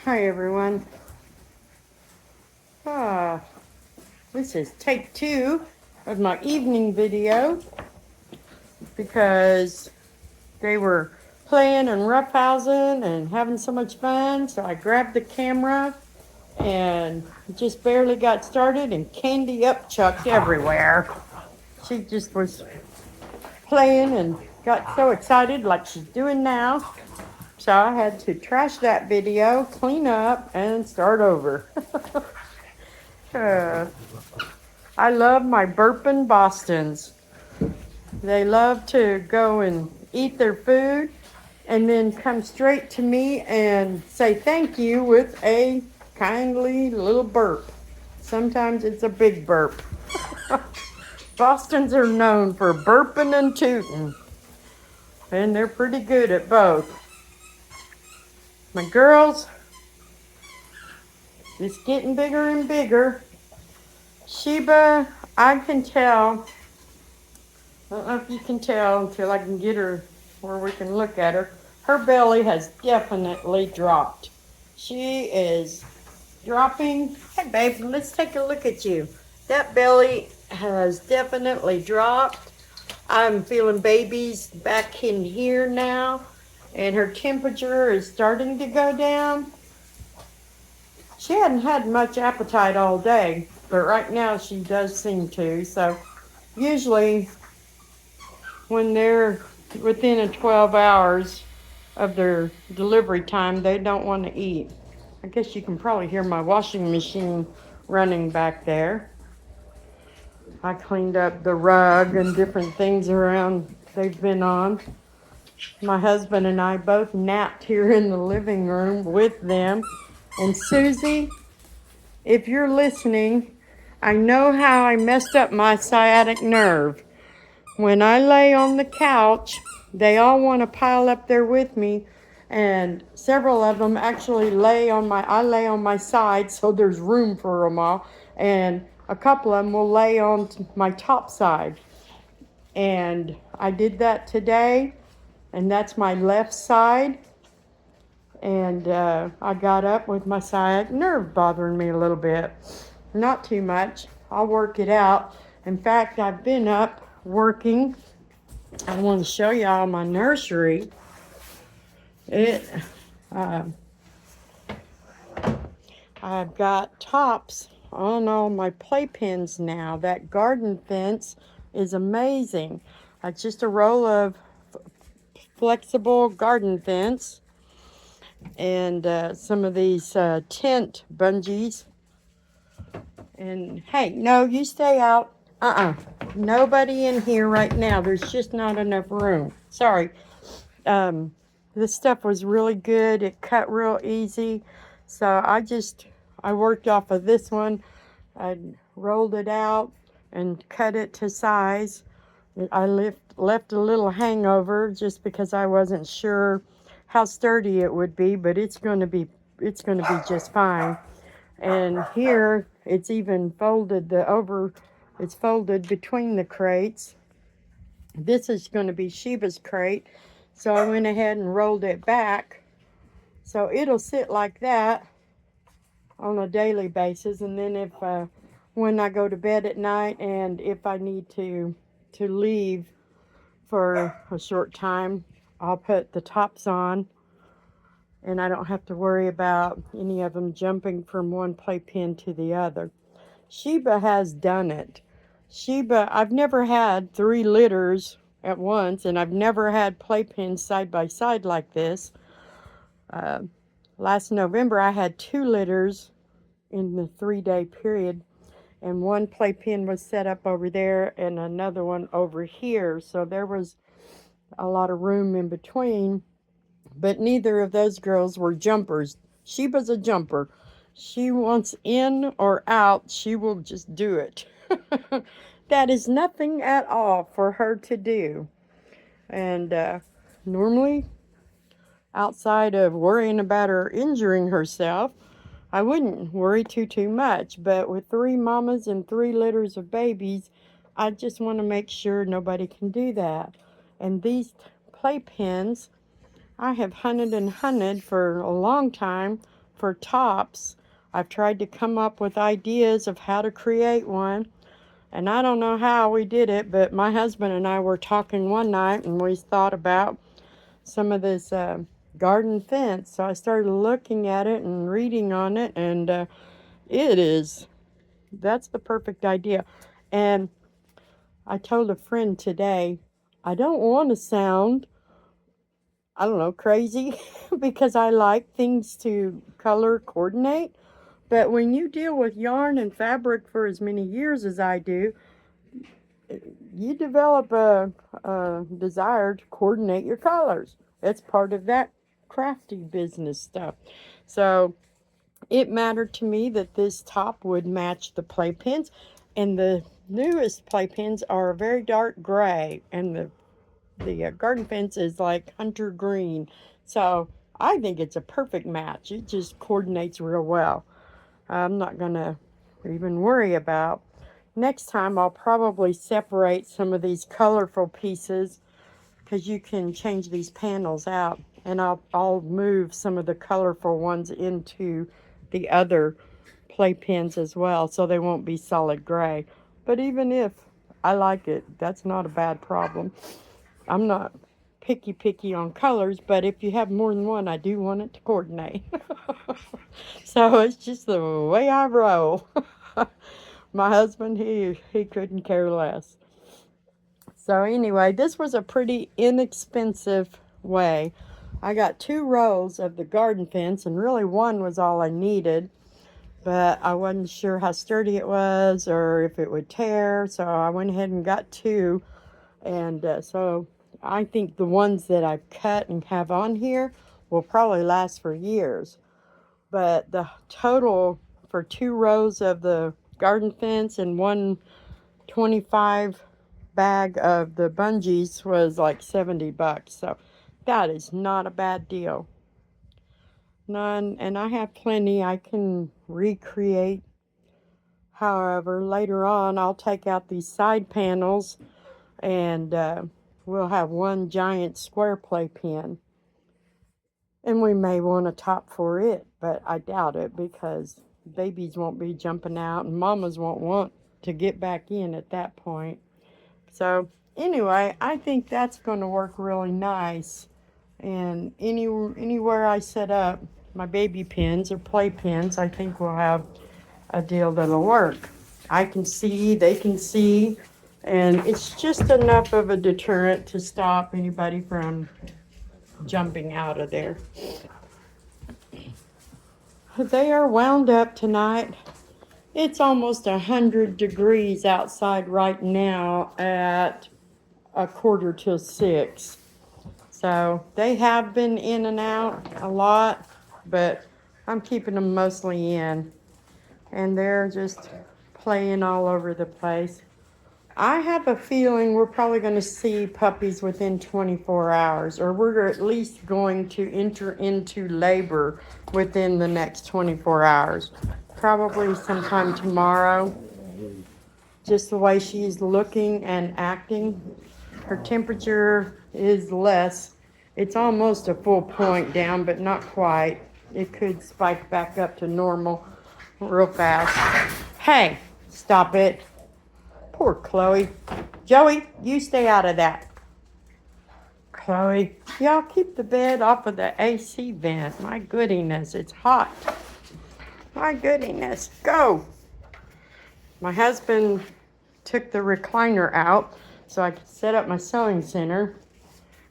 Hi everyone. Ah, this is take 2 of my evening video because they were playing and roughhousing and having so much fun. So I grabbed the camera and just barely got started and candy upchucked everywhere. She just was playing and got so excited like she's doing now. So I had to trash that video, clean up, and start over. uh, I love my burping Bostons. They love to go and eat their food and then come straight to me and say thank you with a kindly little burp. Sometimes it's a big burp. Bostons are known for burping and tooting, and they're pretty good at both. My girls, it's getting bigger and bigger. Sheba, I can tell. I don't know if you can tell until I can get her where we can look at her. Her belly has definitely dropped. She is dropping. Hey, babe, let's take a look at you. That belly has definitely dropped. I'm feeling babies back in here now, and her temperature is starting to go down. She hadn't had much appetite all day, but right now she does seem to. So usually when they're within a 12 hours of their delivery time, they don't want to eat. I guess you can probably hear my washing machine running back there. I cleaned up the rug and different things around they've been on. My husband and I both napped here in the living room with them. And Susie, if you're listening, I know how I messed up my sciatic nerve. When I lay on the couch, they all want to pile up there with me, and several of them actually I lay on my side so there's room for them all, and a couple of them will lay on my top side. And I did that today, and that's my left side. And I got up with my sciatic nerve bothering me a little bit. Not too much. I'll work it out. In fact, I've been up working. I want to show y'all my nursery. I've got tops on all my playpens now. That garden fence is amazing. It's just a roll of flexible garden fence and some of these tent bungees. And hey, no, you stay out. Nobody in here right now. There's just not enough room. Sorry. This stuff was really good. It cut real easy. So I worked off of this one. I rolled it out and cut it to size. I left a little hangover just because I wasn't sure how sturdy it would be, but it's going to be just fine. And here it's even folded it's folded between the crates. This is going to be Sheba's crate. So I went ahead and rolled it back. So it'll sit like that on a daily basis. And then if when I go to bed at night and if I need to leave for a short time, I'll put the tops on. And I don't have to worry about any of them jumping from one playpen to the other. Sheba has done it. I've never had 3 litters at once, and I've never had playpens side by side like this. Last November, I had 2 litters in the 3-day period, and one playpen was set up over there and another one over here, so there was a lot of room in between. But neither of those girls were jumpers. Sheba's a jumper. She wants in or out, she will just do it. That is nothing at all for her to do. And normally, outside of worrying about her injuring herself, I wouldn't worry too much. But with 3 mamas and 3 litters of babies, I just want to make sure nobody can do that. And these playpens, I have hunted and hunted for a long time for tops. I've tried to come up with ideas of how to create one. And I don't know how we did it, but my husband and I were talking one night and we thought about some of this garden fence. So I started looking at it and reading on it, and that's the perfect idea. And I told a friend today, I don't want to sound, I don't know, crazy because I like things to color coordinate. But when you deal with yarn and fabric for as many years as I do, you develop a desire to coordinate your colors. It's part of that crafty business stuff. So it mattered to me that this top would match the playpens. And the newest playpens are a very dark gray, and the garden fence is like hunter green. So I think it's a perfect match. It just coordinates real well. I'm not going to even worry about. Next time I'll probably separate some of these colorful pieces because you can change these panels out, and I'll move some of the colorful ones into the other playpens as well so they won't be solid gray. But even if I like it, that's not a bad problem. I'm not picky on colors, but if you have more than one, I do want it to coordinate. So it's just the way I roll. My husband, he couldn't care less. So anyway, this was a pretty inexpensive way. I got 2 rows of the garden fence, and really one was all I needed, but I wasn't sure how sturdy it was or if it would tear, so I went ahead and got 2. And so I think the ones that I've cut and have on here will probably last for years. But the total for 2 rows of the garden fence and 125 bag of the bungees was like $70. So that is not a bad deal. None, and I have plenty I can recreate. However, later on I'll take out these side panels and we'll have one giant square playpen. And we may want a top for it, but I doubt it because babies won't be jumping out and mamas won't want to get back in at that point. So anyway, I think that's going to work really nice. And anywhere I set up my baby pins or play pins, I think we'll have a deal that'll work. I can see, they can see, and it's just enough of a deterrent to stop anybody from jumping out of there. They are wound up tonight. It's almost 100 degrees outside right now at 5:45. So they have been in and out a lot, but I'm keeping them mostly in. And they're just playing all over the place. I have a feeling we're probably going to see puppies within 24 hours, or we're at least going to enter into labor within the next 24 hours. Probably sometime tomorrow. Just the way she's looking and acting. Her temperature is less. It's almost a full point down, but not quite. It could spike back up to normal real fast. Hey, stop it. Poor Chloe. Joey, you stay out of that. Chloe, y'all keep the bed off of the AC vent. My goodness, it's hot. My goodness, go. My husband took the recliner out so I could set up my sewing center.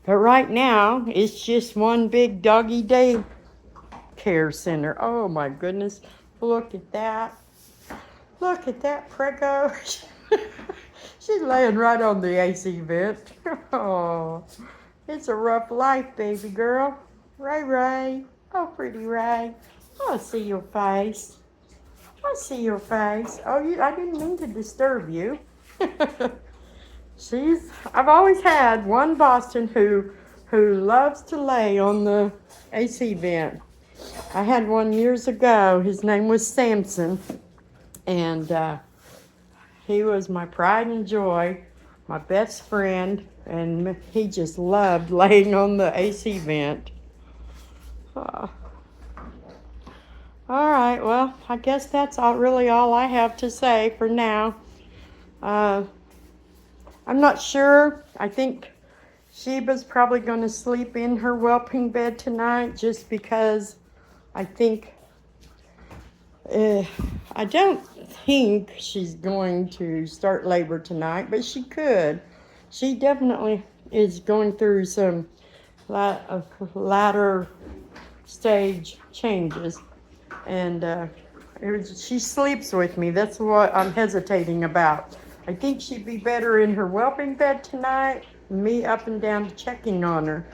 But right now, it's just one big doggy day care center. Oh my goodness, look at that. Look at that Prego. She's laying right on the AC vent. Oh, it's a rough life, baby girl. Ray Ray. Oh, pretty Ray. I see your face. I see your face. Oh, I didn't mean to disturb you. I've always had one Boston who loves to lay on the AC vent. I had one years ago. His name was Samson. And he was my pride and joy, my best friend, and he just loved laying on the AC vent. right, well, I guess that's really all I have to say for now. I'm not sure. I think Sheba's probably going to sleep in her whelping bed tonight just because I think, I don't think she's going to start labor tonight, but she could. She definitely is going through some latter stage changes, and she sleeps with me. That's what I'm hesitating about. I think she'd be better in her whelping bed tonight, me up and down checking on her,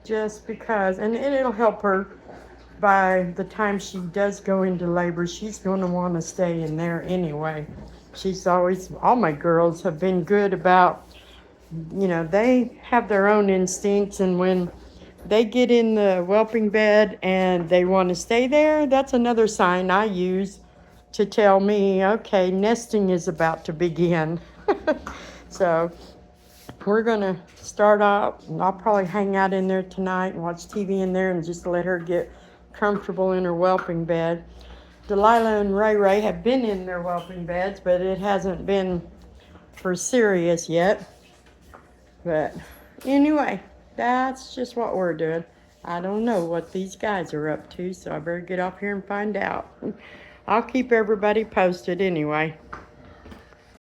just because, and it'll help her. By the time she does go into labor, she's going to want to stay in there anyway. All my girls have been good about, they have their own instincts, and when they get in the whelping bed and they want to stay there, that's another sign I use to tell me, okay, nesting is about to begin. So we're going to start out, and I'll probably hang out in there tonight and watch TV in there and just let her get comfortable in her whelping bed. Delilah and Ray Ray have been in their whelping beds, but it hasn't been for serious yet. But anyway, that's just what we're doing. I don't know what these guys are up to, so I better get off here and find out. I'll keep everybody posted anyway.